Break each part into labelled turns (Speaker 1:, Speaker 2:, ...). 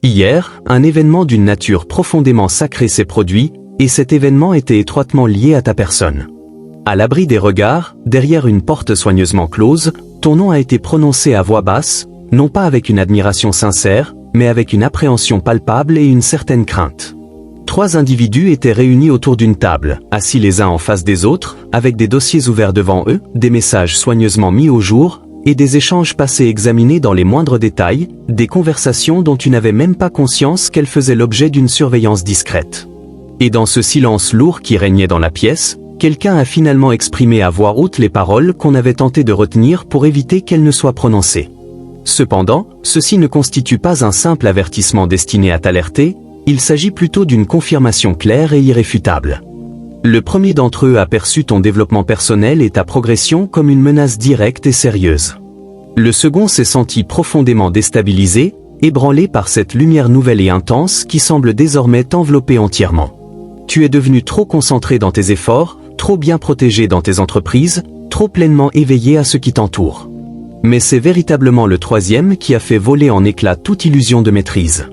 Speaker 1: Hier, un événement d'une nature profondément sacrée s'est produit, et cet événement était étroitement lié à ta personne. À l'abri des regards, derrière une porte soigneusement close, ton nom a été prononcé à voix basse, non pas avec une admiration sincère, mais avec une appréhension palpable et une certaine crainte. 3 individus étaient réunis autour d'une table, assis les uns en face des autres, avec des dossiers ouverts devant eux, des messages soigneusement mis au jour, et des échanges passés examinés dans les moindres détails, des conversations dont tu n'avais même pas conscience qu'elles faisaient l'objet d'une surveillance discrète. Et dans ce silence lourd qui régnait dans la pièce, quelqu'un a finalement exprimé à voix haute les paroles qu'on avait tenté de retenir pour éviter qu'elles ne soient prononcées. Cependant, ceci ne constitue pas un simple avertissement destiné à t'alerter, il s'agit plutôt d'une confirmation claire et irréfutable. Le premier d'entre eux a perçu ton développement personnel et ta progression comme une menace directe et sérieuse. Le second s'est senti profondément déstabilisé, ébranlé par cette lumière nouvelle et intense qui semble désormais t'envelopper entièrement. Tu es devenu trop concentré dans tes efforts, trop bien protégé dans tes entreprises, trop pleinement éveillé à ce qui t'entoure. Mais c'est véritablement le troisième qui a fait voler en éclats toute illusion de maîtrise.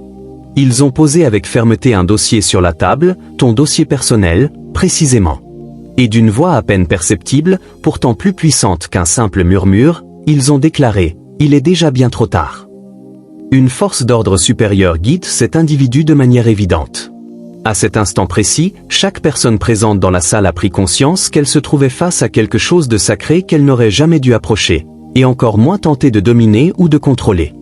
Speaker 1: Ils ont posé avec fermeté un dossier sur la table, ton dossier personnel, précisément. Et d'une voix à peine perceptible, pourtant plus puissante qu'un simple murmure, ils ont déclaré « Il est déjà bien trop tard ». Une force d'ordre supérieur guide cet individu de manière évidente. À cet instant précis, chaque personne présente dans la salle a pris conscience qu'elle se trouvait face à quelque chose de sacré qu'elle n'aurait jamais dû approcher, et encore moins tenter de dominer ou de contrôler.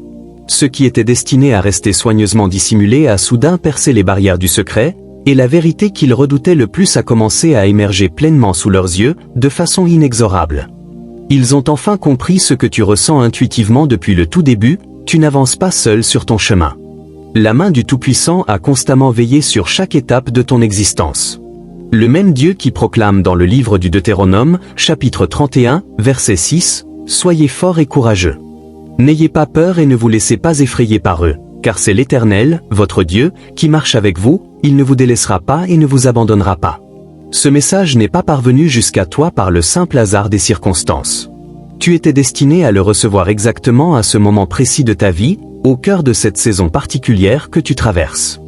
Speaker 1: Ce qui était destiné à rester soigneusement dissimulé a soudain percé les barrières du secret, et la vérité qu'ils redoutaient le plus a commencé à émerger pleinement sous leurs yeux, de façon inexorable. Ils ont enfin compris ce que tu ressens intuitivement depuis le tout début, tu n'avances pas seul sur ton chemin. La main du Tout-Puissant a constamment veillé sur chaque étape de ton existence. Le même Dieu qui proclame dans le livre du Deutéronome, chapitre 31, verset 6, « Soyez forts et courageux. N'ayez pas peur et ne vous laissez pas effrayer par eux, car c'est l'Éternel, votre Dieu, qui marche avec vous, il ne vous délaissera pas et ne vous abandonnera pas. » Ce message n'est pas parvenu jusqu'à toi par le simple hasard des circonstances. Tu étais destiné à le recevoir exactement à ce moment précis de ta vie, au cœur de cette saison particulière que tu traverses.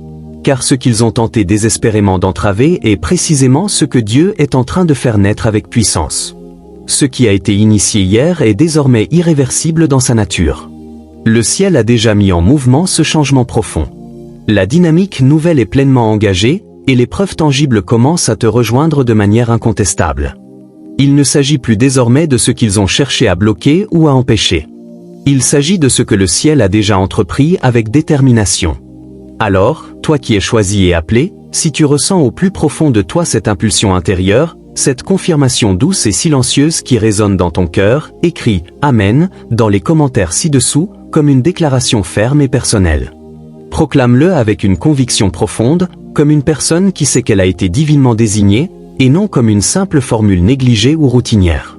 Speaker 1: Car ce qu'ils ont tenté désespérément d'entraver est précisément ce que Dieu est en train de faire naître avec puissance. Ce qui a été initié hier est désormais irréversible dans sa nature. Le ciel a déjà mis en mouvement ce changement profond. La dynamique nouvelle est pleinement engagée, et les preuves tangibles commencent à te rejoindre de manière incontestable. Il ne s'agit plus désormais de ce qu'ils ont cherché à bloquer ou à empêcher. Il s'agit de ce que le ciel a déjà entrepris avec détermination. Alors, toi qui es choisi et appelé, si tu ressens au plus profond de toi cette impulsion intérieure, cette confirmation douce et silencieuse qui résonne dans ton cœur, écris « Amen » dans les commentaires ci-dessous, comme une déclaration ferme et personnelle. Proclame-le avec une conviction profonde, comme une personne qui sait qu'elle a été divinement désignée, et non comme une simple formule négligée ou routinière.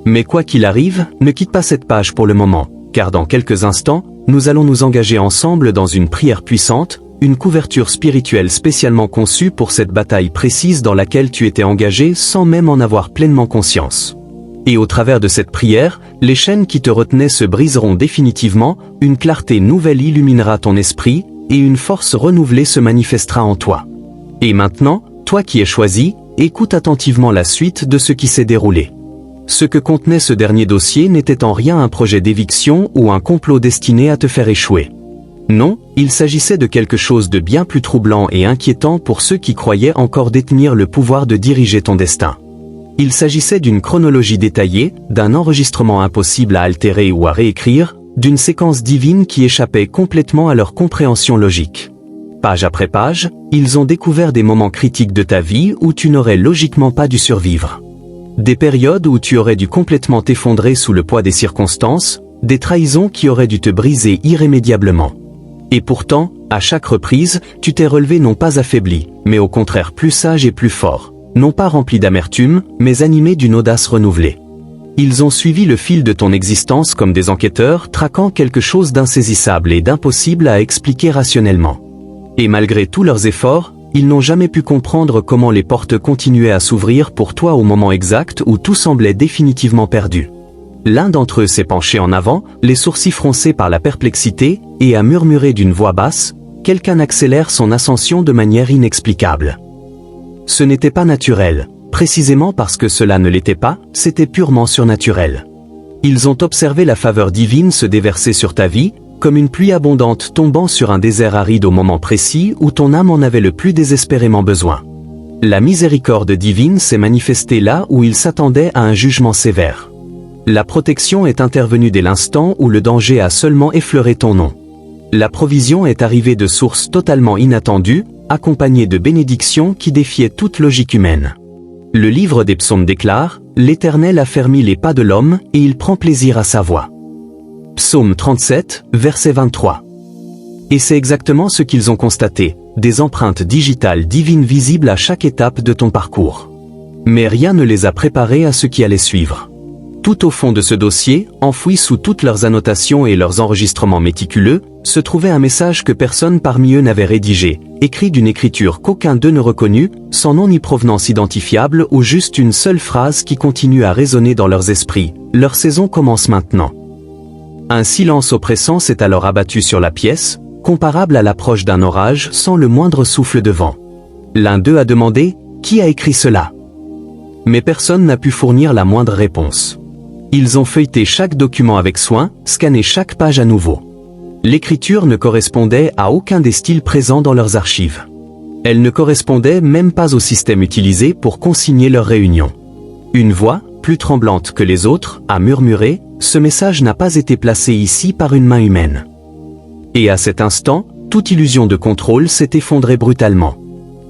Speaker 1: Mais quoi qu'il arrive, ne quitte pas cette page pour le moment, car dans quelques instants, nous allons nous engager ensemble dans une prière puissante, une couverture spirituelle spécialement conçue pour cette bataille précise dans laquelle tu étais engagé sans même en avoir pleinement conscience. Et au travers de cette prière, les chaînes qui te retenaient se briseront définitivement, une clarté nouvelle illuminera ton esprit, et une force renouvelée se manifestera en toi. Et maintenant, toi qui es choisi, écoute attentivement la suite de ce qui s'est déroulé. Ce que contenait ce dernier dossier n'était en rien un projet d'éviction ou un complot destiné à te faire échouer. Non, il s'agissait de quelque chose de bien plus troublant et inquiétant pour ceux qui croyaient encore détenir le pouvoir de diriger ton destin. Il s'agissait d'une chronologie détaillée, d'un enregistrement impossible à altérer ou à réécrire, d'une séquence divine qui échappait complètement à leur compréhension logique. Page après page, ils ont découvert des moments critiques de ta vie où tu n'aurais logiquement pas dû survivre. Des périodes où tu aurais dû complètement t'effondrer sous le poids des circonstances, des trahisons qui auraient dû te briser irrémédiablement. Et pourtant, à chaque reprise, tu t'es relevé non pas affaibli, mais au contraire plus sage et plus fort, non pas rempli d'amertume, mais animé d'une audace renouvelée. Ils ont suivi le fil de ton existence comme des enquêteurs traquant quelque chose d'insaisissable et d'impossible à expliquer rationnellement. Et malgré tous leurs efforts, ils n'ont jamais pu comprendre comment les portes continuaient à s'ouvrir pour toi au moment exact où tout semblait définitivement perdu. L'un d'entre eux s'est penché en avant, les sourcils froncés par la perplexité, et a murmuré d'une voix basse, « quelqu'un accélère son ascension de manière inexplicable. Ce n'était pas naturel, précisément parce que cela ne l'était pas, c'était purement surnaturel. Ils ont observé la faveur divine se déverser sur ta vie, comme une pluie abondante tombant sur un désert aride au moment précis où ton âme en avait le plus désespérément besoin. La miséricorde divine s'est manifestée là où il s'attendait à un jugement sévère. La protection est intervenue dès l'instant où le danger a seulement effleuré ton nom. La provision est arrivée de sources totalement inattendues, accompagnée de bénédictions qui défiaient toute logique humaine. Le livre des psaumes déclare « L'Éternel affermit les pas de l'homme et il prend plaisir à sa voix ». Psaume 37, verset 23. Et c'est exactement ce qu'ils ont constaté, des empreintes digitales divines visibles à chaque étape de ton parcours. Mais rien ne les a préparés à ce qui allait suivre. Tout au fond de ce dossier, enfoui sous toutes leurs annotations et leurs enregistrements méticuleux, se trouvait un message que personne parmi eux n'avait rédigé, écrit d'une écriture qu'aucun d'eux ne reconnut, sans nom ni provenance identifiable ou juste une seule phrase qui continue à résonner dans leurs esprits. Leur saison commence maintenant. Un silence oppressant s'est alors abattu sur la pièce, comparable à l'approche d'un orage sans le moindre souffle de vent. L'un d'eux a demandé « Qui a écrit cela ?» Mais personne n'a pu fournir la moindre réponse. Ils ont feuilleté chaque document avec soin, scanné chaque page à nouveau. L'écriture ne correspondait à aucun des styles présents dans leurs archives. Elle ne correspondait même pas au système utilisé pour consigner leur réunion. Une voix, plus tremblante que les autres, a murmuré « Ce message n'a pas été placé ici par une main humaine ». Et à cet instant, toute illusion de contrôle s'est effondrée brutalement.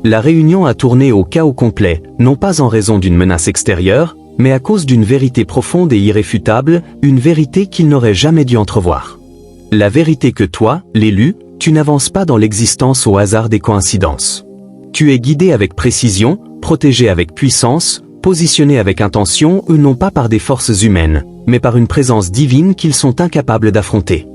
Speaker 1: La réunion a tourné au chaos complet, non pas en raison d'une menace extérieure, mais à cause d'une vérité profonde et irréfutable, une vérité qu'ils n'auraient jamais dû entrevoir. La vérité que toi, l'élu, tu n'avances pas dans l'existence au hasard des coïncidences. Tu es guidé avec précision, protégé avec puissance, positionné avec intention ou non pas par des forces humaines, mais par une présence divine qu'ils sont incapables d'affronter.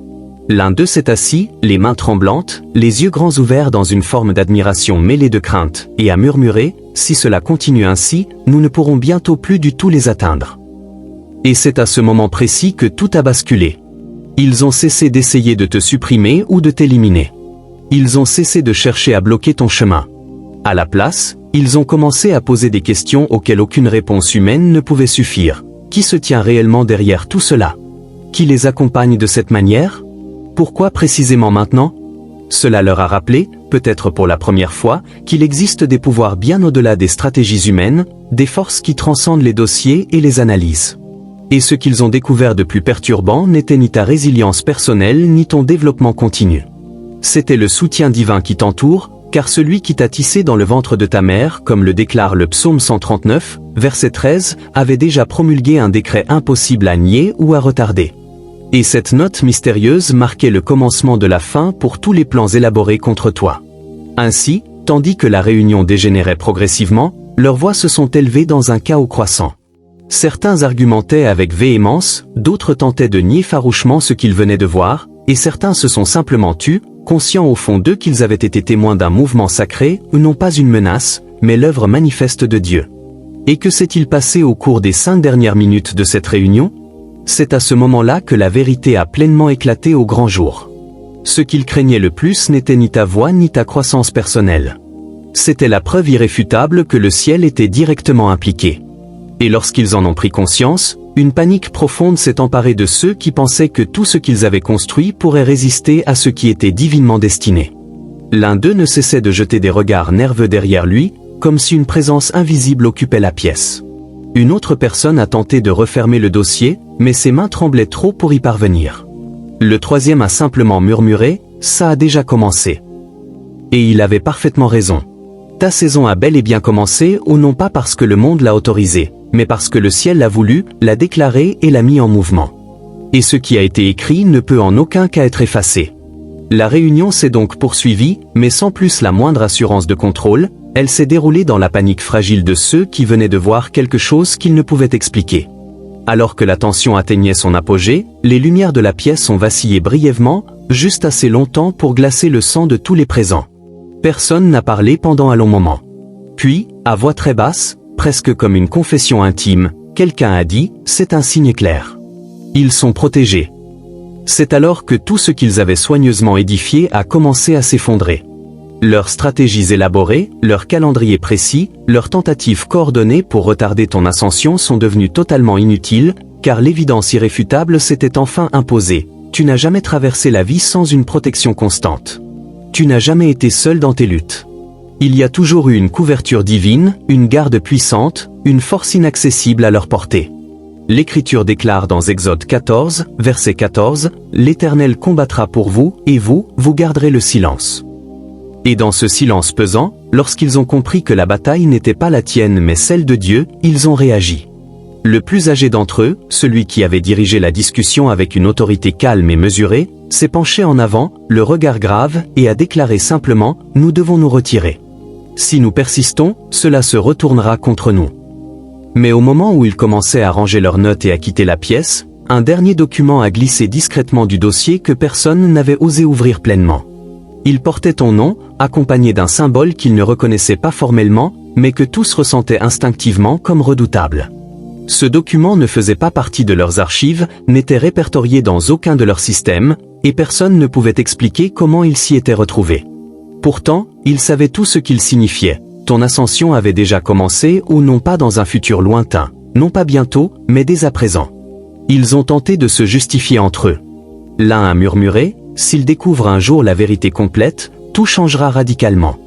Speaker 1: L'un d'eux s'est assis, les mains tremblantes, les yeux grands ouverts dans une forme d'admiration mêlée de crainte, et a murmuré « Si cela continue ainsi, nous ne pourrons bientôt plus du tout les atteindre. » Et c'est à ce moment précis que tout a basculé. Ils ont cessé d'essayer de te supprimer ou de t'éliminer. Ils ont cessé de chercher à bloquer ton chemin. À la place, ils ont commencé à poser des questions auxquelles aucune réponse humaine ne pouvait suffire. Qui se tient réellement derrière tout cela? Qui les accompagne de cette manière? Pourquoi précisément maintenant? Cela leur a rappelé, peut-être pour la première fois, qu'il existe des pouvoirs bien au-delà des stratégies humaines, des forces qui transcendent les dossiers et les analyses. Et ce qu'ils ont découvert de plus perturbant n'était ni ta résilience personnelle ni ton développement continu. C'était le soutien divin qui t'entoure, car celui qui t'a tissé dans le ventre de ta mère, comme le déclare le psaume 139, verset 13, avait déjà promulgué un décret impossible à nier ou à retarder. Et cette note mystérieuse marquait le commencement de la fin pour tous les plans élaborés contre toi. Ainsi, tandis que la réunion dégénérait progressivement, leurs voix se sont élevées dans un chaos croissant. Certains argumentaient avec véhémence, d'autres tentaient de nier farouchement ce qu'ils venaient de voir, et certains se sont simplement tus, conscients au fond d'eux qu'ils avaient été témoins d'un mouvement sacré, ou non pas une menace, mais l'œuvre manifeste de Dieu. Et que s'est-il passé au cours des 5 dernières minutes de cette réunion? C'est à ce moment-là que la vérité a pleinement éclaté au grand jour. Ce qu'ils craignaient le plus n'était ni ta voix ni ta croissance personnelle. C'était la preuve irréfutable que le ciel était directement impliqué. Et lorsqu'ils en ont pris conscience, une panique profonde s'est emparée de ceux qui pensaient que tout ce qu'ils avaient construit pourrait résister à ce qui était divinement destiné. L'un d'eux ne cessait de jeter des regards nerveux derrière lui, comme si une présence invisible occupait la pièce. Une autre personne a tenté de refermer le dossier, mais ses mains tremblaient trop pour y parvenir. Le troisième a simplement murmuré « Ça a déjà commencé ». Et il avait parfaitement raison. Ta saison a bel et bien commencé, ou non pas parce que le monde l'a autorisé, mais parce que le ciel l'a voulu, l'a déclaré et l'a mis en mouvement. Et ce qui a été écrit ne peut en aucun cas être effacé. La réunion s'est donc poursuivie, mais sans plus la moindre assurance de contrôle. Elle s'est déroulée dans la panique fragile de ceux qui venaient de voir quelque chose qu'ils ne pouvaient expliquer. Alors que la tension atteignait son apogée, les lumières de la pièce ont vacillé brièvement, juste assez longtemps pour glacer le sang de tous les présents. Personne n'a parlé pendant un long moment. Puis, à voix très basse, presque comme une confession intime, quelqu'un a dit « C'est un signe clair. Ils sont protégés. » C'est alors que tout ce qu'ils avaient soigneusement édifié a commencé à s'effondrer. Leurs stratégies élaborées, leurs calendriers précis, leurs tentatives coordonnées pour retarder ton ascension sont devenues totalement inutiles, car l'évidence irréfutable s'était enfin imposée. Tu n'as jamais traversé la vie sans une protection constante. Tu n'as jamais été seul dans tes luttes. Il y a toujours eu une couverture divine, une garde puissante, une force inaccessible à leur portée. L'Écriture déclare dans Exode 14, verset 14, « L'Éternel combattra pour vous, et vous, vous garderez le silence. » Et dans ce silence pesant, lorsqu'ils ont compris que la bataille n'était pas la tienne mais celle de Dieu, ils ont réagi. Le plus âgé d'entre eux, celui qui avait dirigé la discussion avec une autorité calme et mesurée, s'est penché en avant, le regard grave, et a déclaré simplement « Nous devons nous retirer. Si nous persistons, cela se retournera contre nous. » Mais au moment où ils commençaient à ranger leurs notes et à quitter la pièce, un dernier document a glissé discrètement du dossier que personne n'avait osé ouvrir pleinement. Il portait ton nom, accompagné d'un symbole qu'ils ne reconnaissaient pas formellement, mais que tous ressentaient instinctivement comme redoutable. Ce document ne faisait pas partie de leurs archives, n'était répertorié dans aucun de leurs systèmes, et personne ne pouvait expliquer comment il s'y était retrouvé. Pourtant, ils savaient tout ce qu'il signifiait. Ton ascension avait déjà commencé ou non pas dans un futur lointain, non pas bientôt, mais dès à présent. Ils ont tenté de se justifier entre eux. L'un a murmuré, s'ils découvrent un jour la vérité complète, tout changera radicalement.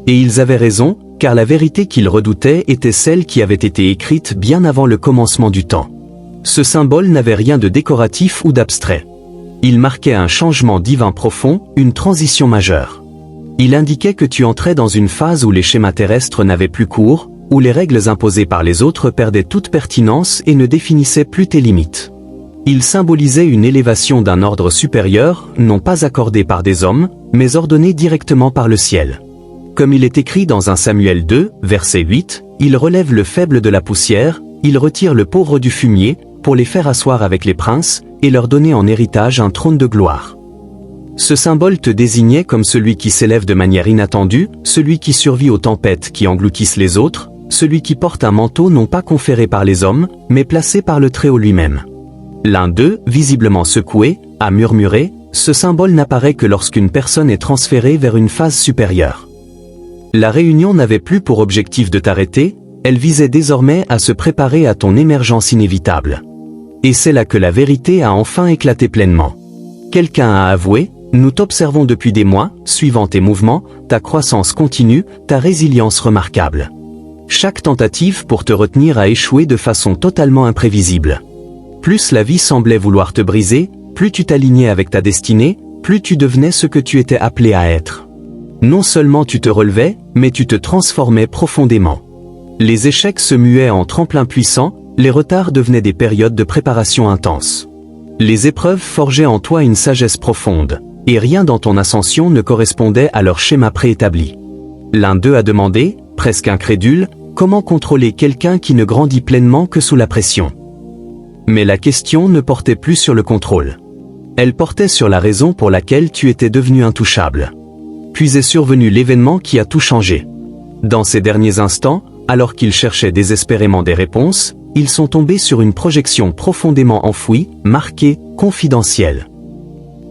Speaker 1: Et ils avaient raison, car la vérité qu'ils redoutaient était celle qui avait été écrite bien avant le commencement du temps. Ce symbole n'avait rien de décoratif ou d'abstrait. Il marquait un changement divin profond, une transition majeure. Il indiquait que tu entrais dans une phase où les schémas terrestres n'avaient plus cours, où les règles imposées par les autres perdaient toute pertinence et ne définissaient plus tes limites. Il symbolisait une élévation d'un ordre supérieur, non pas accordé par des hommes, mais ordonné directement par le ciel. Comme il est écrit dans 1 Samuel 2, verset 8, « Il relève le faible de la poussière, il retire le pauvre du fumier, pour les faire asseoir avec les princes, et leur donner en héritage un trône de gloire. » Ce symbole te désignait comme celui qui s'élève de manière inattendue, celui qui survit aux tempêtes qui engloutissent les autres, celui qui porte un manteau non pas conféré par les hommes, mais placé par le Très-Haut lui-même. L'un d'eux, visiblement secoué, a murmuré, « Ce symbole n'apparaît que lorsqu'une personne est transférée vers une phase supérieure. » La réunion n'avait plus pour objectif de t'arrêter, elle visait désormais à se préparer à ton émergence inévitable. Et c'est là que la vérité a enfin éclaté pleinement. Quelqu'un a avoué, « Nous t'observons depuis des mois, suivant tes mouvements, ta croissance continue, ta résilience remarquable. Chaque tentative pour te retenir a échoué de façon totalement imprévisible. Plus la vie semblait vouloir te briser, plus tu t'alignais avec ta destinée, plus tu devenais ce que tu étais appelé à être. Non seulement tu te relevais, mais tu te transformais profondément. Les échecs se muaient en tremplins puissants, les retards devenaient des périodes de préparation intense. Les épreuves forgeaient en toi une sagesse profonde, et rien dans ton ascension ne correspondait à leur schéma préétabli. L'un d'eux a demandé, presque incrédule, comment contrôler quelqu'un qui ne grandit pleinement que sous la pression. Mais la question ne portait plus sur le contrôle. Elle portait sur la raison pour laquelle tu étais devenu intouchable. Puis est survenu l'événement qui a tout changé. Dans ces derniers instants, alors qu'ils cherchaient désespérément des réponses, ils sont tombés sur une projection profondément enfouie, marquée, confidentielle.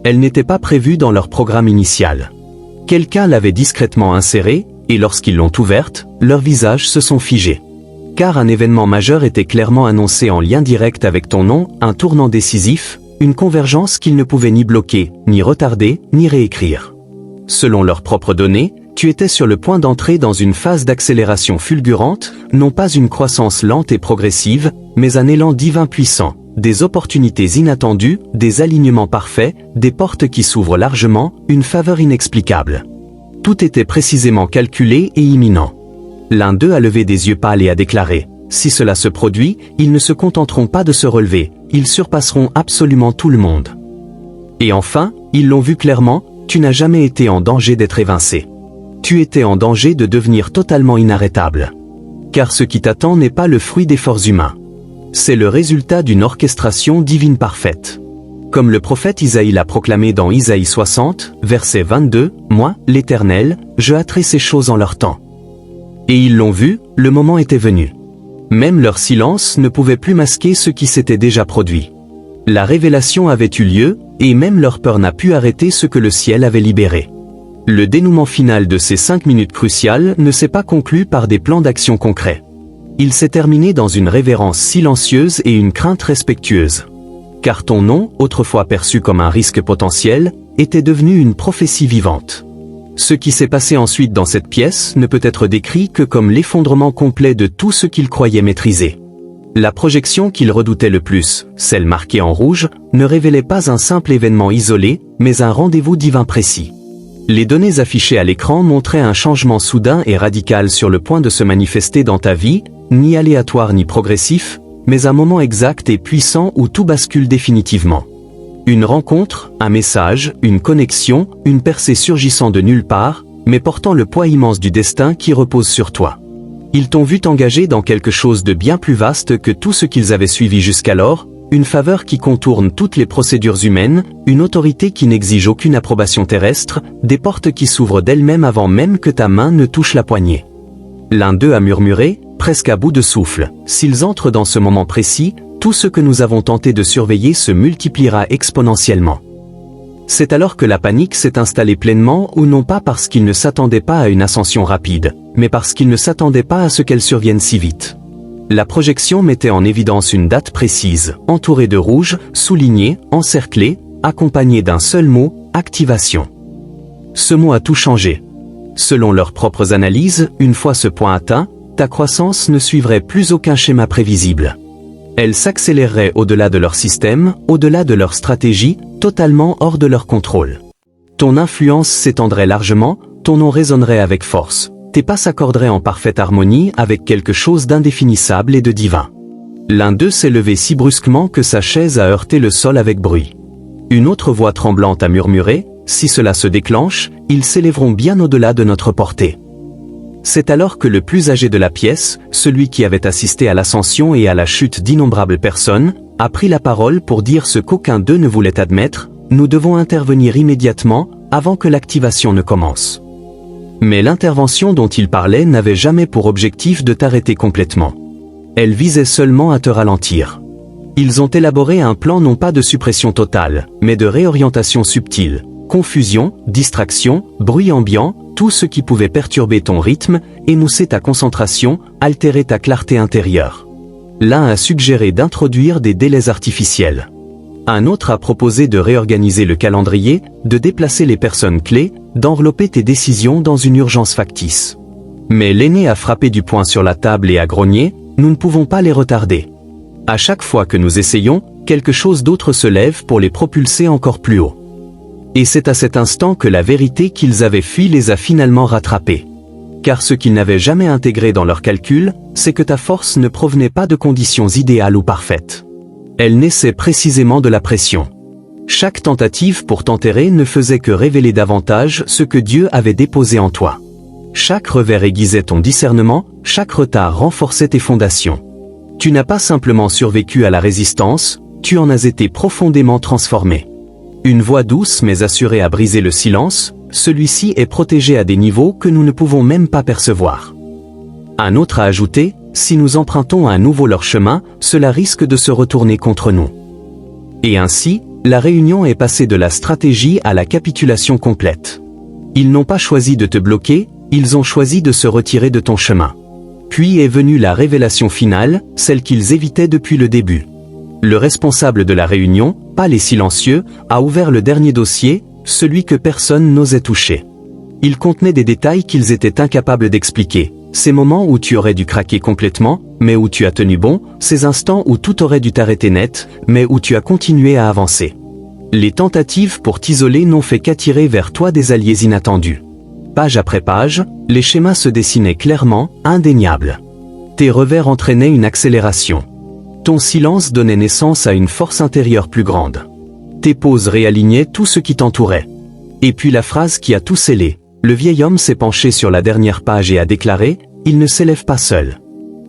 Speaker 1: Elle n'était pas prévue dans leur programme initial. Quelqu'un l'avait discrètement insérée, et lorsqu'ils l'ont ouverte, leurs visages se sont figés. Car un événement majeur était clairement annoncé en lien direct avec ton nom, un tournant décisif, une convergence qu'ils ne pouvaient ni bloquer, ni retarder, ni réécrire. Selon leurs propres données, tu étais sur le point d'entrer dans une phase d'accélération fulgurante, non pas une croissance lente et progressive, mais un élan divin puissant, des opportunités inattendues, des alignements parfaits, des portes qui s'ouvrent largement, une faveur inexplicable. Tout était précisément calculé et imminent. L'un d'eux a levé des yeux pâles et a déclaré, « Si cela se produit, ils ne se contenteront pas de se relever, ils surpasseront absolument tout le monde. » Et enfin, ils l'ont vu clairement, tu n'as jamais été en danger d'être évincé. Tu étais en danger de devenir totalement inarrêtable. Car ce qui t'attend n'est pas le fruit d'efforts humains. C'est le résultat d'une orchestration divine parfaite. Comme le prophète Isaïe l'a proclamé dans Isaïe 60, verset 22, « Moi, l'Éternel, je hâterai ces choses en leur temps. » Et ils l'ont vu, le moment était venu. Même leur silence ne pouvait plus masquer ce qui s'était déjà produit. La révélation avait eu lieu, et même leur peur n'a pu arrêter ce que le ciel avait libéré. Le dénouement final de ces 5 minutes cruciales ne s'est pas conclu par des plans d'action concrets. Il s'est terminé dans une révérence silencieuse et une crainte respectueuse. Car ton nom, autrefois perçu comme un risque potentiel, était devenu une prophétie vivante. Ce qui s'est passé ensuite dans cette pièce ne peut être décrit que comme l'effondrement complet de tout ce qu'il croyait maîtriser. La projection qu'il redoutait le plus, celle marquée en rouge, ne révélait pas un simple événement isolé, mais un rendez-vous divin précis. Les données affichées à l'écran montraient un changement soudain et radical sur le point de se manifester dans ta vie, ni aléatoire ni progressif, mais un moment exact et puissant où tout bascule définitivement. Une rencontre, un message, une connexion, une percée surgissant de nulle part, mais portant le poids immense du destin qui repose sur toi. Ils t'ont vu t'engager dans quelque chose de bien plus vaste que tout ce qu'ils avaient suivi jusqu'alors, une faveur qui contourne toutes les procédures humaines, une autorité qui n'exige aucune approbation terrestre, des portes qui s'ouvrent d'elles-mêmes avant même que ta main ne touche la poignée. L'un d'eux a murmuré, presque à bout de souffle, « S'ils entrent dans ce moment précis, tout ce que nous avons tenté de surveiller se multipliera exponentiellement. » C'est alors que la panique s'est installée pleinement, ou non pas parce qu'ils ne s'attendaient pas à une ascension rapide, mais parce qu'ils ne s'attendaient pas à ce qu'elle survienne si vite. La projection mettait en évidence une date précise, entourée de rouge, soulignée, encerclée, accompagnée d'un seul mot, activation. Ce mot a tout changé. Selon leurs propres analyses, une fois ce point atteint, ta croissance ne suivrait plus aucun schéma prévisible. Elle s'accélérerait au-delà de leur système, au-delà de leur stratégie, totalement hors de leur contrôle. Ton influence s'étendrait largement, ton nom résonnerait avec force. Tes pas s'accorderaient en parfaite harmonie avec quelque chose d'indéfinissable et de divin. L'un d'eux s'est levé si brusquement que sa chaise a heurté le sol avec bruit. Une autre voix tremblante a murmuré, « Si cela se déclenche, ils s'élèveront bien au-delà de notre portée. » C'est alors que le plus âgé de la pièce, celui qui avait assisté à l'ascension et à la chute d'innombrables personnes, a pris la parole pour dire ce qu'aucun d'eux ne voulait admettre, « Nous devons intervenir immédiatement, avant que l'activation ne commence. » Mais l'intervention dont il parlait n'avait jamais pour objectif de t'arrêter complètement. Elle visait seulement à te ralentir. Ils ont élaboré un plan non pas de suppression totale, mais de réorientation subtile. Confusion, distraction, bruit ambiant, tout ce qui pouvait perturber ton rythme, émousser ta concentration, altérer ta clarté intérieure. L'un a suggéré d'introduire des délais artificiels. Un autre a proposé de réorganiser le calendrier, de déplacer les personnes clés, d'envelopper tes décisions dans une urgence factice. Mais l'aîné a frappé du poing sur la table et a grogné, « Nous ne pouvons pas les retarder. » À chaque fois que nous essayons, quelque chose d'autre se lève pour les propulser encore plus haut. Et c'est à cet instant que la vérité qu'ils avaient fui les a finalement rattrapés. Car ce qu'ils n'avaient jamais intégré dans leur calcul, c'est que ta force ne provenait pas de conditions idéales ou parfaites. Elle naissait précisément de la pression. Chaque tentative pour t'enterrer ne faisait que révéler davantage ce que Dieu avait déposé en toi. Chaque revers aiguisait ton discernement, chaque retard renforçait tes fondations. Tu n'as pas simplement survécu à la résistance, tu en as été profondément transformé. Une voix douce mais assurée a brisé le silence, celui-ci est protégé à des niveaux que nous ne pouvons même pas percevoir. Un autre a ajouté, si nous empruntons à nouveau leur chemin, cela risque de se retourner contre nous. Et ainsi, la réunion est passée de la stratégie à la capitulation complète. Ils n'ont pas choisi de te bloquer, ils ont choisi de se retirer de ton chemin. Puis est venue la révélation finale, celle qu'ils évitaient depuis le début. Le responsable de la réunion, pas les silencieux, a ouvert le dernier dossier, celui que personne n'osait toucher. Il contenait des détails qu'ils étaient incapables d'expliquer. Ces moments où tu aurais dû craquer complètement, mais où tu as tenu bon, ces instants où tout aurait dû t'arrêter net, mais où tu as continué à avancer. Les tentatives pour t'isoler n'ont fait qu'attirer vers toi des alliés inattendus. Page après page, les schémas se dessinaient clairement, indéniables. Tes revers entraînaient une accélération. Ton silence donnait naissance à une force intérieure plus grande. Tes pauses réalignaient tout ce qui t'entourait. Et puis la phrase qui a tout scellé. Le vieil homme s'est penché sur la dernière page et a déclaré, « Il ne s'élève pas seul.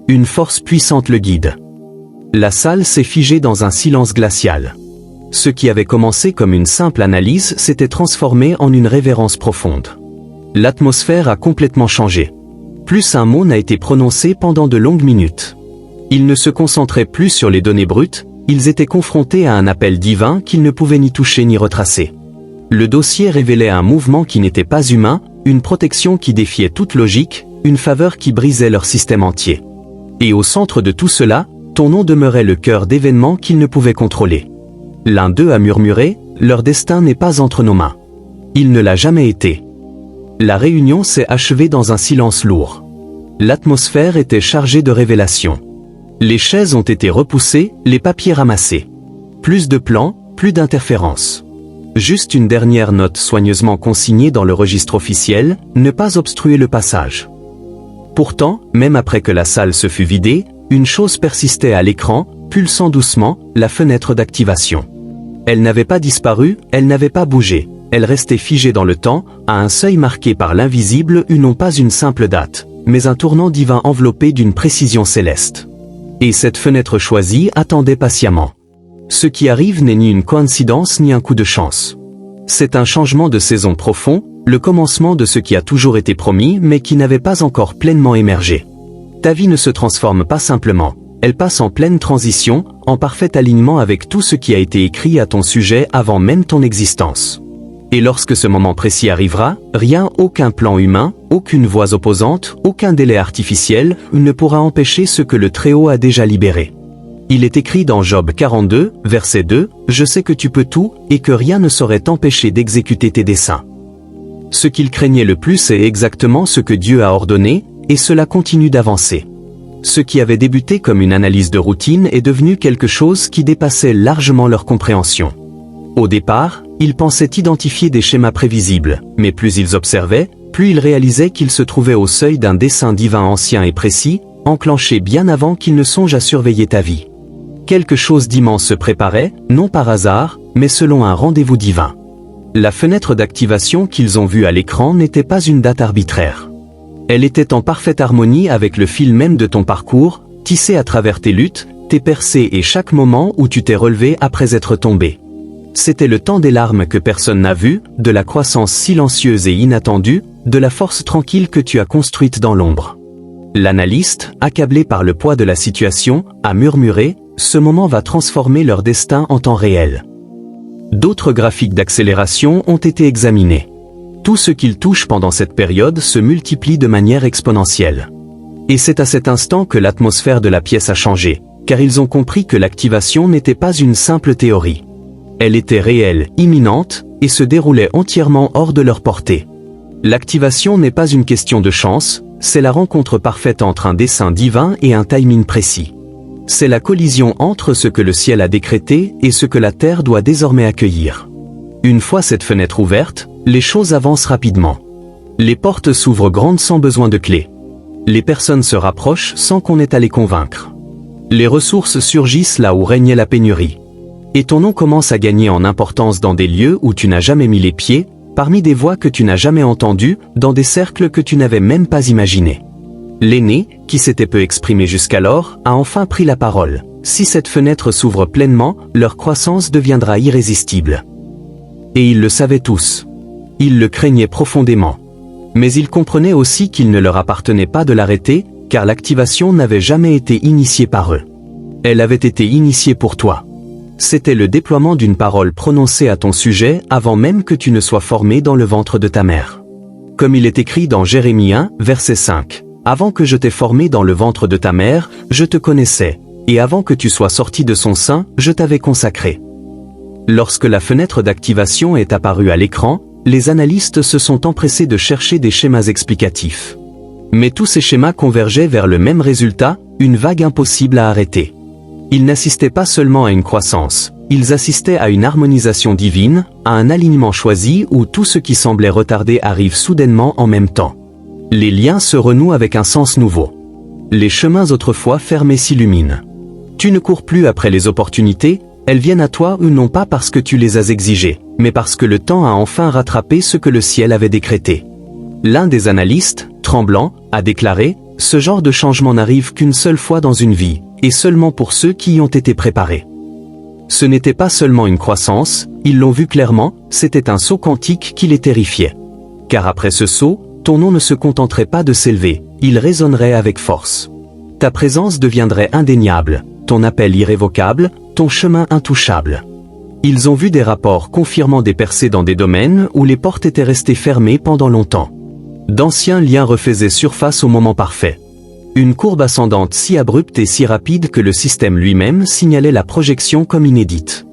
Speaker 1: Une force puissante le guide. » La salle s'est figée dans un silence glacial. Ce qui avait commencé comme une simple analyse s'était transformé en une révérence profonde. L'atmosphère a complètement changé. Plus un mot n'a été prononcé pendant de longues minutes. Il ne se concentrait plus sur les données brutes, Ils étaient confrontés à un appel divin qu'ils ne pouvaient ni toucher ni retracer. Le dossier révélait un mouvement qui n'était pas humain, une protection qui défiait toute logique, une faveur qui brisait leur système entier. Et au centre de tout cela, ton nom demeurait le cœur d'événements qu'ils ne pouvaient contrôler. L'un d'eux a murmuré, « Leur destin n'est pas entre nos mains. » Il ne l'a jamais été. La réunion s'est achevée dans un silence lourd. L'atmosphère était chargée de révélations. Les chaises ont été repoussées, les papiers ramassés. Plus de plans, plus d'interférences. Juste une dernière note soigneusement consignée dans le registre officiel, ne pas obstruer le passage. Pourtant, même après que la salle se fut vidée, une chose persistait à l'écran, pulsant doucement, la fenêtre d'activation. Elle n'avait pas disparu, elle n'avait pas bougé. Elle restait figée dans le temps, à un seuil marqué par l'invisible et non pas une simple date, mais un tournant divin enveloppé d'une précision céleste. Et cette fenêtre choisie attendait patiemment. Ce qui arrive n'est ni une coïncidence ni un coup de chance. C'est un changement de saison profond, le commencement de ce qui a toujours été promis mais qui n'avait pas encore pleinement émergé. Ta vie ne se transforme pas simplement, elle passe en pleine transition, en parfait alignement avec tout ce qui a été écrit à ton sujet avant même ton existence. Et lorsque ce moment précis arrivera, rien, aucun plan humain, aucune voix opposante, aucun délai artificiel, ne pourra empêcher ce que le Très-Haut a déjà libéré. Il est écrit dans Job 42, verset 2, « Je sais que tu peux tout, et que rien ne saurait t'empêcher d'exécuter tes desseins. » Ce qu'il craignait le plus est exactement ce que Dieu a ordonné, et cela continue d'avancer. Ce qui avait débuté comme une analyse de routine est devenu quelque chose qui dépassait largement leur compréhension. Au départ, ils pensaient identifier des schémas prévisibles, mais plus ils observaient, plus ils réalisaient qu'ils se trouvaient au seuil d'un dessein divin ancien et précis, enclenché bien avant qu'ils ne songent à surveiller ta vie. Quelque chose d'immense se préparait, non par hasard, mais selon un rendez-vous divin. La fenêtre d'activation qu'ils ont vue à l'écran n'était pas une date arbitraire. Elle était en parfaite harmonie avec le fil même de ton parcours, tissé à travers tes luttes, tes percées et chaque moment où tu t'es relevé après être tombé. C'était le temps des larmes que personne n'a vu, de la croissance silencieuse et inattendue, de la force tranquille que tu as construite dans l'ombre. L'analyste, accablé par le poids de la situation, a murmuré, « Ce moment va transformer leur destin en temps réel. » D'autres graphiques d'accélération ont été examinés. Tout ce qu'ils touchent pendant cette période se multiplie de manière exponentielle. Et c'est à cet instant que l'atmosphère de la pièce a changé, car ils ont compris que l'activation n'était pas une simple théorie. Elle était réelle, imminente, et se déroulait entièrement hors de leur portée. L'activation n'est pas une question de chance, c'est la rencontre parfaite entre un dessein divin et un timing précis. C'est la collision entre ce que le ciel a décrété et ce que la terre doit désormais accueillir. Une fois cette fenêtre ouverte, les choses avancent rapidement. Les portes s'ouvrent grandes sans besoin de clé. Les personnes se rapprochent sans qu'on ait à les convaincre. Les ressources surgissent là où régnait la pénurie. Et ton nom commence à gagner en importance dans des lieux où tu n'as jamais mis les pieds, parmi des voix que tu n'as jamais entendues, dans des cercles que tu n'avais même pas imaginés. L'aîné, qui s'était peu exprimé jusqu'alors, a enfin pris la parole. Si cette fenêtre s'ouvre pleinement, leur croissance deviendra irrésistible. Et ils le savaient tous. Ils le craignaient profondément. Mais ils comprenaient aussi qu'il ne leur appartenait pas de l'arrêter, car l'activation n'avait jamais été initiée par eux. Elle avait été initiée pour toi. C'était le déploiement d'une parole prononcée à ton sujet avant même que tu ne sois formé dans le ventre de ta mère. Comme il est écrit dans Jérémie 1, verset 5. « Avant que je t'ai formé dans le ventre de ta mère, je te connaissais, et avant que tu sois sorti de son sein, je t'avais consacré. » Lorsque la fenêtre d'activation est apparue à l'écran, les analystes se sont empressés de chercher des schémas explicatifs. Mais tous ces schémas convergeaient vers le même résultat, une vague impossible à arrêter. Ils n'assistaient pas seulement à une croissance, ils assistaient à une harmonisation divine, à un alignement choisi où tout ce qui semblait retardé arrive soudainement en même temps. Les liens se renouent avec un sens nouveau. Les chemins autrefois fermés s'illuminent. Tu ne cours plus après les opportunités, elles viennent à toi ou non pas parce que tu les as exigées, mais parce que le temps a enfin rattrapé ce que le ciel avait décrété. L'un des analystes, tremblant, a déclaré « Ce genre de changement n'arrive qu'une seule fois dans une vie, et seulement pour ceux qui y ont été préparés. » Ce n'était pas seulement une croissance, ils l'ont vu clairement, c'était un saut quantique qui les terrifiait. Car après ce saut, ton nom ne se contenterait pas de s'élever, il résonnerait avec force. Ta présence deviendrait indéniable, ton appel irrévocable, ton chemin intouchable. Ils ont vu des rapports confirmant des percées dans des domaines où les portes étaient restées fermées pendant longtemps. D'anciens liens refaisaient surface au moment parfait. Une courbe ascendante si abrupte et si rapide que le système lui-même signalait la projection comme inédite.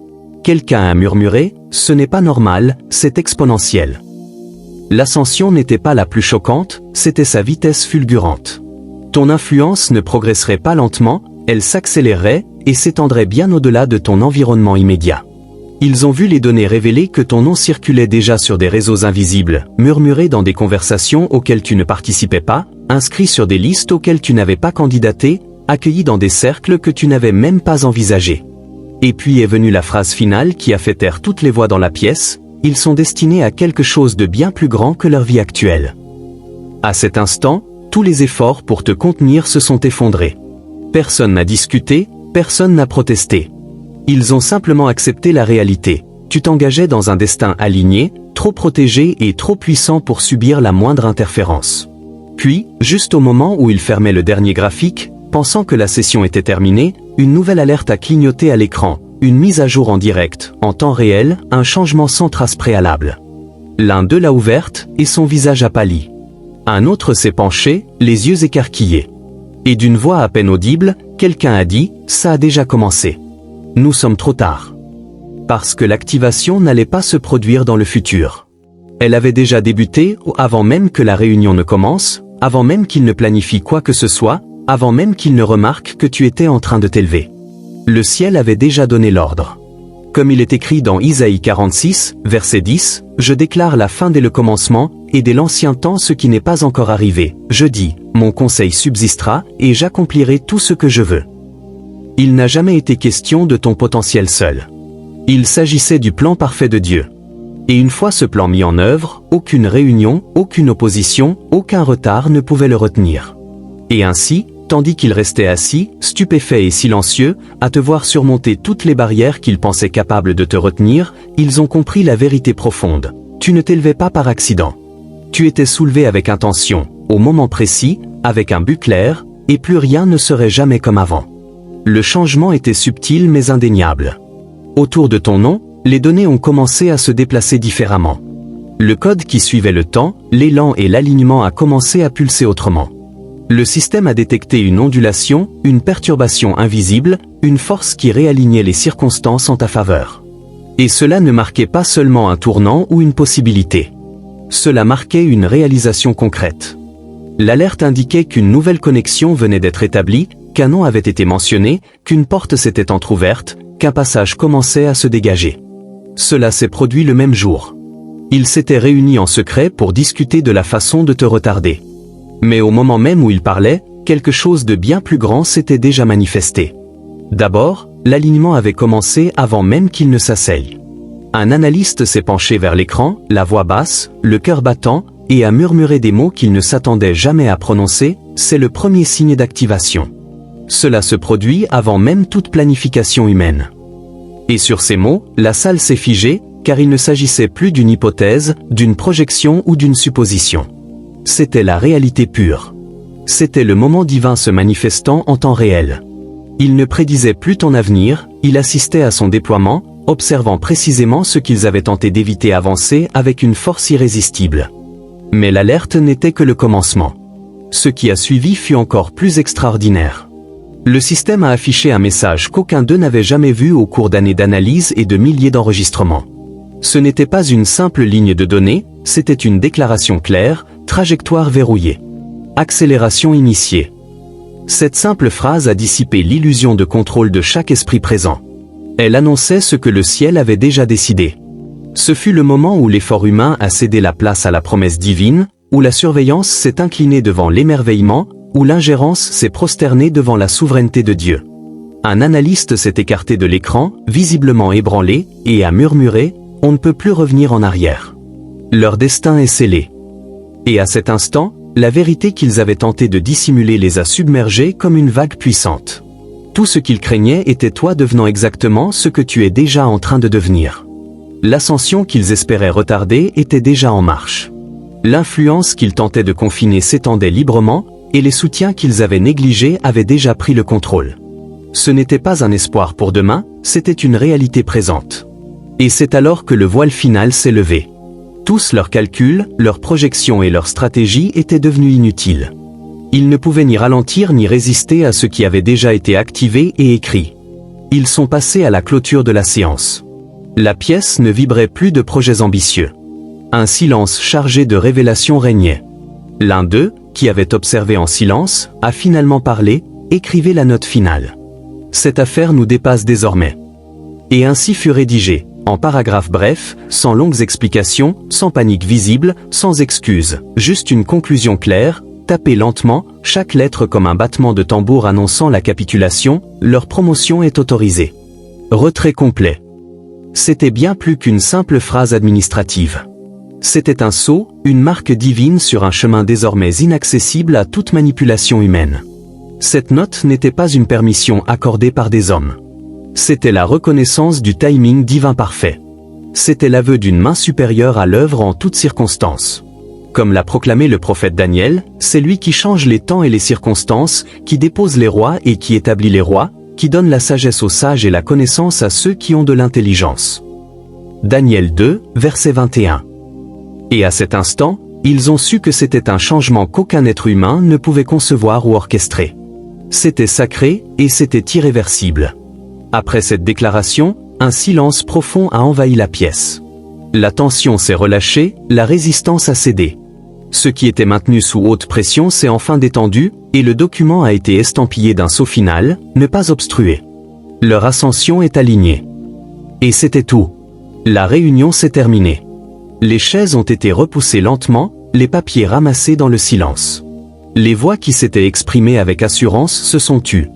Speaker 1: Quelqu'un a murmuré, ce n'est pas normal, c'est exponentiel. L'ascension n'était pas la plus choquante, c'était sa vitesse fulgurante. Ton influence ne progresserait pas lentement, elle s'accélérerait et s'étendrait bien au-delà de ton environnement immédiat. Ils ont vu les données révéler que ton nom circulait déjà sur des réseaux invisibles, murmuré dans des conversations auxquelles tu ne participais pas, inscrit sur des listes auxquelles tu n'avais pas candidaté, accueilli dans des cercles que tu n'avais même pas envisagés. Et puis est venue la phrase finale qui a fait taire toutes les voix dans la pièce, ils sont destinés à quelque chose de bien plus grand que leur vie actuelle. À cet instant, tous les efforts pour te contenir se sont effondrés. Personne n'a discuté, personne n'a protesté. Ils ont simplement accepté la réalité. Tu t'engageais dans un destin aligné, trop protégé et trop puissant pour subir la moindre interférence. Puis, juste au moment où il fermait le dernier graphique, pensant que la session était terminée, une nouvelle alerte a clignoté à l'écran, une mise à jour en direct, en temps réel, un changement sans trace préalable. L'un d'eux l'a ouverte, et son visage a pâli. Un autre s'est penché, les yeux écarquillés. Et d'une voix à peine audible, quelqu'un a dit, ça a déjà commencé. Nous sommes trop tard. Parce que l'activation n'allait pas se produire dans le futur. Elle avait déjà débuté avant même que la réunion ne commence, avant même qu'il ne planifie quoi que ce soit, avant même qu'il ne remarque que tu étais en train de t'élever. Le ciel avait déjà donné l'ordre. Comme il est écrit dans Isaïe 46, verset 10, « Je déclare la fin dès le commencement, et dès l'ancien temps ce qui n'est pas encore arrivé. Je dis, mon conseil subsistera, et j'accomplirai tout ce que je veux. » Il n'a jamais été question de ton potentiel seul. Il s'agissait du plan parfait de Dieu. Et une fois ce plan mis en œuvre, aucune réunion, aucune opposition, aucun retard ne pouvait le retenir. Et ainsi, tandis qu'il restait assis, stupéfait et silencieux, à te voir surmonter toutes les barrières qu'ils pensaient capables de te retenir, ils ont compris la vérité profonde. Tu ne t'élevais pas par accident. Tu étais soulevé avec intention, au moment précis, avec un but clair, et plus rien ne serait jamais comme avant. Le changement était subtil mais indéniable. Autour de ton nom, les données ont commencé à se déplacer différemment. Le code qui suivait le temps, l'élan et l'alignement a commencé à pulser autrement. Le système a détecté une ondulation, une perturbation invisible, une force qui réalignait les circonstances en ta faveur. Et cela ne marquait pas seulement un tournant ou une possibilité. Cela marquait une réalisation concrète. L'alerte indiquait qu'une nouvelle connexion venait d'être établie, qu'un nom avait été mentionné, qu'une porte s'était entr'ouverte, qu'un passage commençait à se dégager. Cela s'est produit le même jour. Ils s'étaient réunis en secret pour discuter de la façon de te retarder. Mais au moment même où ils parlaient, quelque chose de bien plus grand s'était déjà manifesté. D'abord, l'alignement avait commencé avant même qu'il ne s'asseye. Un analyste s'est penché vers l'écran, la voix basse, le cœur battant, et a murmuré des mots qu'il ne s'attendait jamais à prononcer, c'est le premier signe d'activation. Cela se produit avant même toute planification humaine. Et sur ces mots, la salle s'est figée, car il ne s'agissait plus d'une hypothèse, d'une projection ou d'une supposition. C'était la réalité pure. C'était le moment divin se manifestant en temps réel. Il ne prédisait plus ton avenir, il assistait à son déploiement, observant précisément ce qu'ils avaient tenté d'éviter avancer avec une force irrésistible. Mais l'alerte n'était que le commencement. Ce qui a suivi fut encore plus extraordinaire. Le système a affiché un message qu'aucun d'eux n'avait jamais vu au cours d'années d'analyse et de milliers d'enregistrements. Ce n'était pas une simple ligne de données, c'était une déclaration claire, trajectoire verrouillée. Accélération initiée. Cette simple phrase a dissipé l'illusion de contrôle de chaque esprit présent. Elle annonçait ce que le ciel avait déjà décidé. Ce fut le moment où l'effort humain a cédé la place à la promesse divine, où la surveillance s'est inclinée devant l'émerveillement, où l'ingérence s'est prosternée devant la souveraineté de Dieu. Un analyste s'est écarté de l'écran, visiblement ébranlé, et a murmuré, « On ne peut plus revenir en arrière. Leur destin est scellé. » Et à cet instant, la vérité qu'ils avaient tenté de dissimuler les a submergés comme une vague puissante. Tout ce qu'ils craignaient était toi devenant exactement ce que tu es déjà en train de devenir. L'ascension qu'ils espéraient retarder était déjà en marche. L'influence qu'ils tentaient de confiner s'étendait librement, et les soutiens qu'ils avaient négligés avaient déjà pris le contrôle. Ce n'était pas un espoir pour demain, c'était une réalité présente. Et c'est alors que le voile final s'est levé. Tous leurs calculs, leurs projections et leurs stratégies étaient devenus inutiles. Ils ne pouvaient ni ralentir ni résister à ce qui avait déjà été activé et écrit. Ils sont passés à la clôture de la séance. La pièce ne vibrait plus de projets ambitieux. Un silence chargé de révélations régnait. L'un d'eux, qui avait observé en silence, a finalement parlé, écrivez la note finale. Cette affaire nous dépasse désormais. Et ainsi fut rédigé, en paragraphes brefs, sans longues explications, sans panique visible, sans excuses, juste une conclusion claire, tapée lentement, chaque lettre comme un battement de tambour annonçant la capitulation, leur promotion est autorisée. Retrait complet. C'était bien plus qu'une simple phrase administrative. C'était un sceau, une marque divine sur un chemin désormais inaccessible à toute manipulation humaine. Cette note n'était pas une permission accordée par des hommes. C'était la reconnaissance du timing divin parfait. C'était l'aveu d'une main supérieure à l'œuvre en toutes circonstances. Comme l'a proclamé le prophète Daniel, c'est lui qui change les temps et les circonstances, qui dépose les rois et qui établit les rois, qui donne la sagesse aux sages et la connaissance à ceux qui ont de l'intelligence. Daniel 2, verset 21. Et à cet instant, ils ont su que c'était un changement qu'aucun être humain ne pouvait concevoir ou orchestrer. C'était sacré, et c'était irréversible. Après cette déclaration, un silence profond a envahi la pièce. La tension s'est relâchée, la résistance a cédé. Ce qui était maintenu sous haute pression s'est enfin détendu, et le document a été estampillé d'un sceau final, ne pas obstruer. Leur ascension est alignée. Et c'était tout. La réunion s'est terminée. Les chaises ont été repoussées lentement, les papiers ramassés dans le silence. Les voix qui s'étaient exprimées avec assurance se sont tues.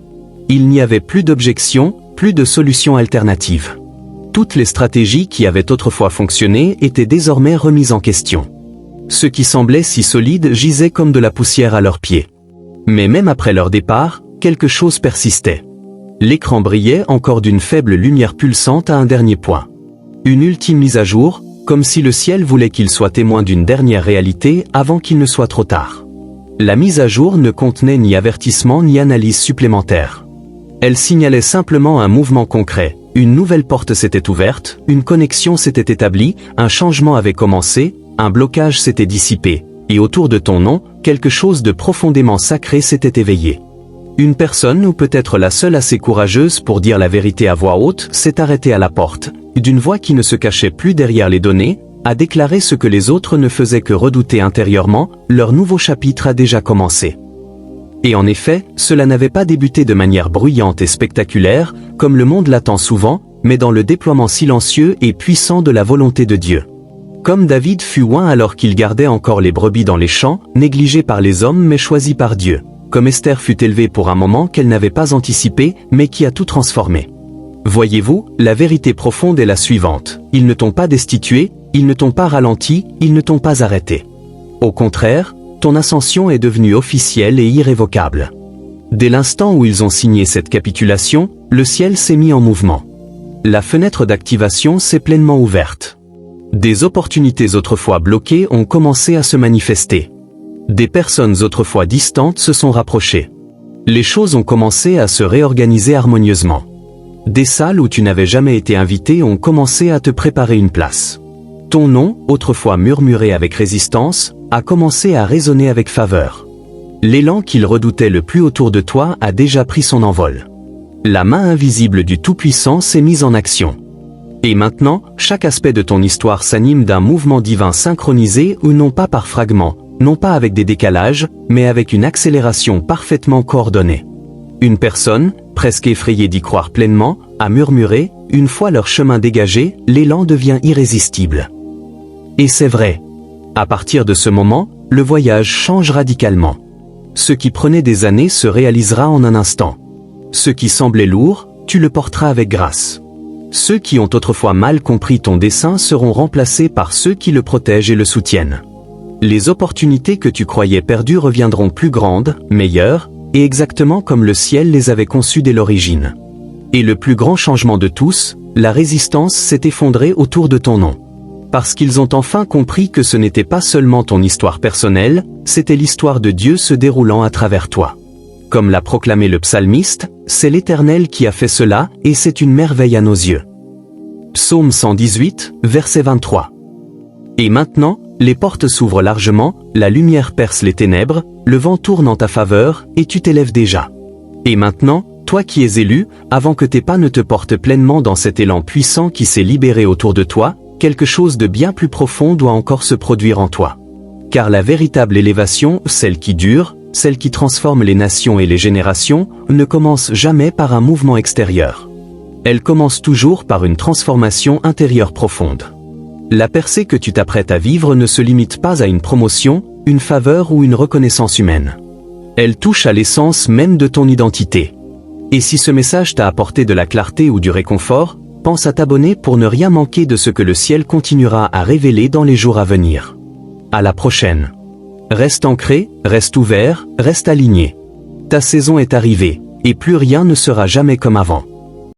Speaker 1: Il n'y avait plus d'objections, plus de solutions alternatives. Toutes les stratégies qui avaient autrefois fonctionné étaient désormais remises en question. Ce qui semblait si solide gisait comme de la poussière à leurs pieds. Mais même après leur départ, quelque chose persistait. L'écran brillait encore d'une faible lumière pulsante à un dernier point. Une ultime mise à jour, comme si le ciel voulait qu'il soit témoin d'une dernière réalité avant qu'il ne soit trop tard. La mise à jour ne contenait ni avertissement ni analyse supplémentaire. Elle signalait simplement un mouvement concret. Une nouvelle porte s'était ouverte, une connexion s'était établie, un changement avait commencé, un blocage s'était dissipé, et autour de ton nom, quelque chose de profondément sacré s'était éveillé. Une personne, ou peut-être la seule assez courageuse pour dire la vérité à voix haute, s'est arrêtée à la porte, d'une voix qui ne se cachait plus derrière les données, a déclaré ce que les autres ne faisaient que redouter intérieurement, leur nouveau chapitre a déjà commencé. Et en effet, cela n'avait pas débuté de manière bruyante et spectaculaire, comme le monde l'attend souvent, mais dans le déploiement silencieux et puissant de la volonté de Dieu. Comme David fut oint alors qu'il gardait encore les brebis dans les champs, négligé par les hommes mais choisi par Dieu. Comme Esther fut élevée pour un moment qu'elle n'avait pas anticipé, mais qui a tout transformé. Voyez-vous, la vérité profonde est la suivante. Ils ne t'ont pas destitué, ils ne t'ont pas ralenti, ils ne t'ont pas arrêté. Au contraire, ton ascension est devenue officielle et irrévocable. Dès l'instant où ils ont signé cette capitulation, le ciel s'est mis en mouvement. La fenêtre d'activation s'est pleinement ouverte. Des opportunités autrefois bloquées ont commencé à se manifester. Des personnes autrefois distantes se sont rapprochées. Les choses ont commencé à se réorganiser harmonieusement. Des salles où tu n'avais jamais été invité ont commencé à te préparer une place. Ton nom, autrefois murmuré avec résistance, a commencé à résonner avec faveur. L'élan qu'ils redoutaient le plus autour de toi a déjà pris son envol. La main invisible du Tout-Puissant s'est mise en action. Et maintenant, chaque aspect de ton histoire s'anime d'un mouvement divin synchronisé ou non pas par fragments, non pas avec des décalages, mais avec une accélération parfaitement coordonnée. Une personne, presque effrayée d'y croire pleinement, a murmuré, une fois leur chemin dégagé, l'élan devient irrésistible. Et c'est vrai. À partir de ce moment, le voyage change radicalement. Ce qui prenait des années se réalisera en un instant. Ce qui semblait lourd, tu le porteras avec grâce. Ceux qui ont autrefois mal compris ton dessein seront remplacés par ceux qui le protègent et le soutiennent. Les opportunités que tu croyais perdues reviendront plus grandes, meilleures, et exactement comme le ciel les avait conçues dès l'origine. Et le plus grand changement de tous, la résistance s'est effondrée autour de ton nom. Parce qu'ils ont enfin compris que ce n'était pas seulement ton histoire personnelle, c'était l'histoire de Dieu se déroulant à travers toi. Comme l'a proclamé le psalmiste, c'est l'Éternel qui a fait cela, et c'est une merveille à nos yeux. Psaume 118, verset 23. Et maintenant, les portes s'ouvrent largement, la lumière perce les ténèbres, le vent tourne en ta faveur, et tu t'élèves déjà. Et maintenant, toi qui es élu, avant que tes pas ne te portent pleinement dans cet élan puissant qui s'est libéré autour de toi, quelque chose de bien plus profond doit encore se produire en toi. Car la véritable élévation, celle qui dure, celle qui transforme les nations et les générations, ne commence jamais par un mouvement extérieur. Elle commence toujours par une transformation intérieure profonde. La percée que tu t'apprêtes à vivre ne se limite pas à une promotion, une faveur ou une reconnaissance humaine. Elle touche à l'essence même de ton identité. Et si ce message t'a apporté de la clarté ou du réconfort, pense à t'abonner pour ne rien manquer de ce que le ciel continuera à révéler dans les jours à venir. À la prochaine. Reste ancré, reste ouvert, reste aligné. Ta saison est arrivée, et plus rien ne sera jamais comme avant.